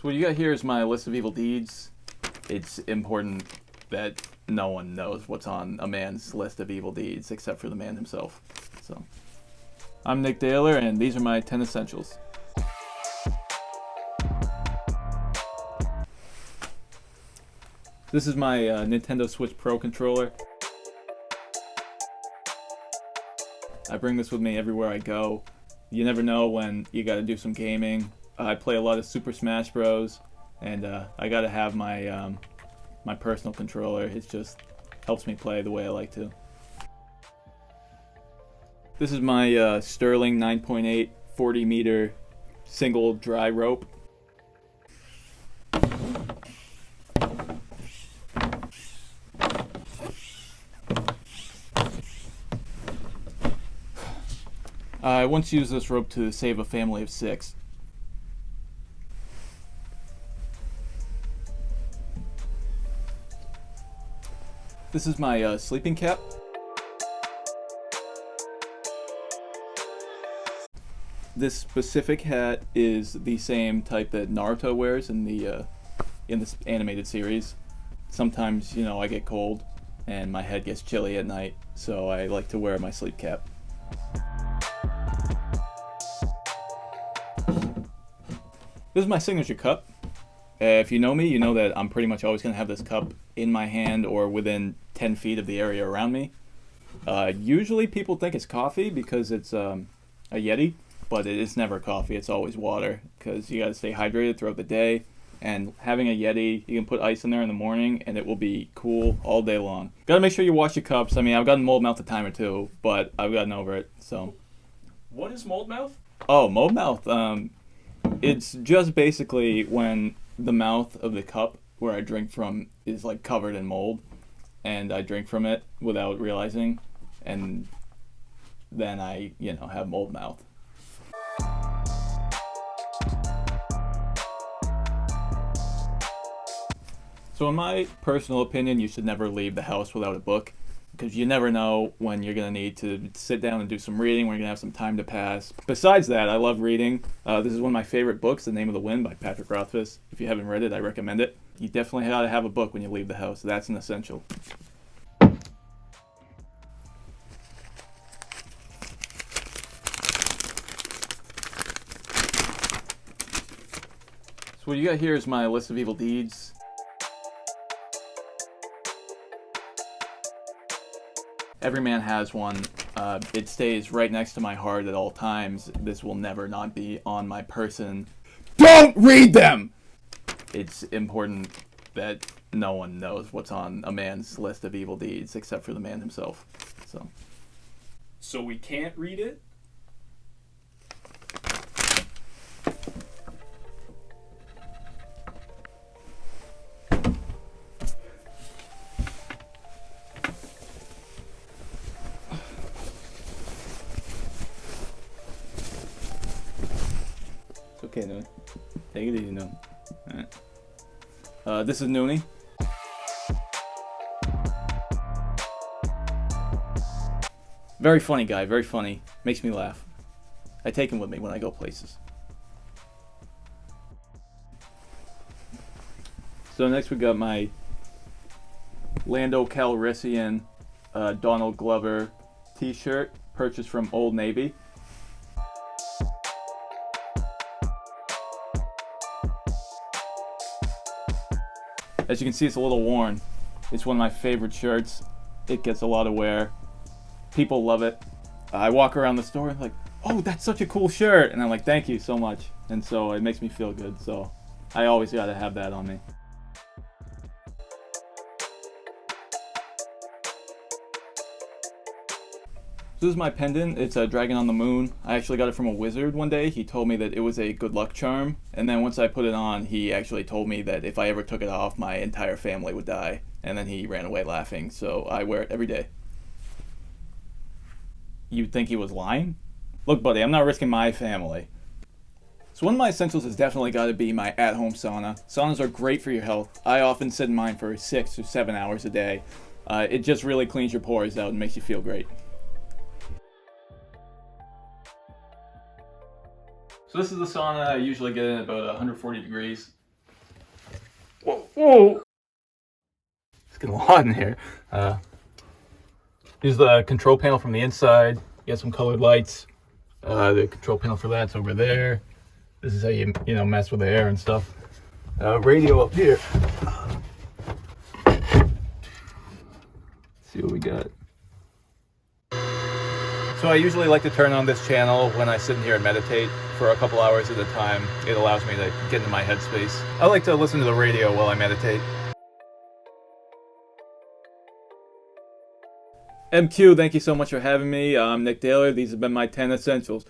So what you got here is my list of evil deeds. It's important that no one knows what's on a man's list of evil deeds except for the man himself. So, I'm Nick Dehler, and these are my 10 essentials. This is my Nintendo Switch Pro controller. I bring this with me everywhere I go. You never know when you gotta do some gaming. I play a lot of Super Smash Bros. And I gotta have my my personal controller. It just helps me play the way I like to. This is my Sterling 9.8 40-meter single dry rope. I once used this rope to save a family of 6. This is my sleeping cap. This specific hat is the same type that Naruto wears in this animated series. Sometimes, you know, I get cold and my head gets chilly at night, so I like to wear my sleep cap. This is my signature cup. If you know me, you know that I'm pretty much always going to have this cup in my hand or within 10 feet of the area around me. Usually people think it's coffee because it's a Yeti, but it is never coffee. It's always water because you got to stay hydrated throughout the day. And having a Yeti, you can put ice in there in the morning and it will be cool all day long. Got to make sure you wash your cups. I mean, I've gotten mold mouth a time or two, but I've gotten over it. So, what is mold mouth? Oh, mold mouth. It's just basically when the mouth of the cup where I drink from is like covered in mold and I drink from it without realizing, and then I, have mold mouth. So in my personal opinion, you should never leave the house without a book, because you never know when you're going to need to sit down and do some reading, when you're going to have some time to pass. Besides that, I love reading. This is one of my favorite books, The Name of the Wind by Patrick Rothfuss. If you haven't read it, I recommend it. You definitely got to have a book when you leave the house. That's an essential. So what you got here is my list of evil deeds. Every man has one. It stays right next to my heart at all times. This will never not be on my person. Don't read them! It's important that no one knows what's on a man's list of evil deeds except for the man himself. So we can't read it? Okay, Noonie. Take it easy, Noonie. Alright. This is Noonie. Very funny guy, very funny. Makes me laugh. I take him with me when I go places. So next we got my Lando Calrissian Donald Glover t-shirt purchased from Old Navy. As you can see, it's a little worn. It's one of my favorite shirts. It gets a lot of wear. People love it. I walk around the store and like, oh, that's such a cool shirt. And I'm like, thank you so much. And so it makes me feel good. So I always got to have that on me. This is my pendant. It's a dragon on the moon. I actually got it from a wizard one day. He told me that it was a good luck charm. And then once I put it on, he actually told me that if I ever took it off, my entire family would die. And then he ran away laughing. So I wear it every day. You'd think he was lying? Look, buddy, I'm not risking my family. So one of my essentials has definitely got to be my at-home sauna. Saunas are great for your health. I often sit in mine for 6 or 7 hours a day. It just really cleans your pores out and makes you feel great. So this is the sauna I usually get in at about 140 degrees. Whoa! It's getting hot in here. Here's the control panel from the inside. You got some colored lights. The control panel for that's over there. This is how you mess with the air and stuff. Radio up here. Let's see what we got. So I usually like to turn on this channel when I sit in here and meditate for a couple hours at a time. It allows me to get into my headspace. I like to listen to the radio while I meditate. MQ, thank you so much for having me. I'm Nick Dehler. These have been my 10 essentials.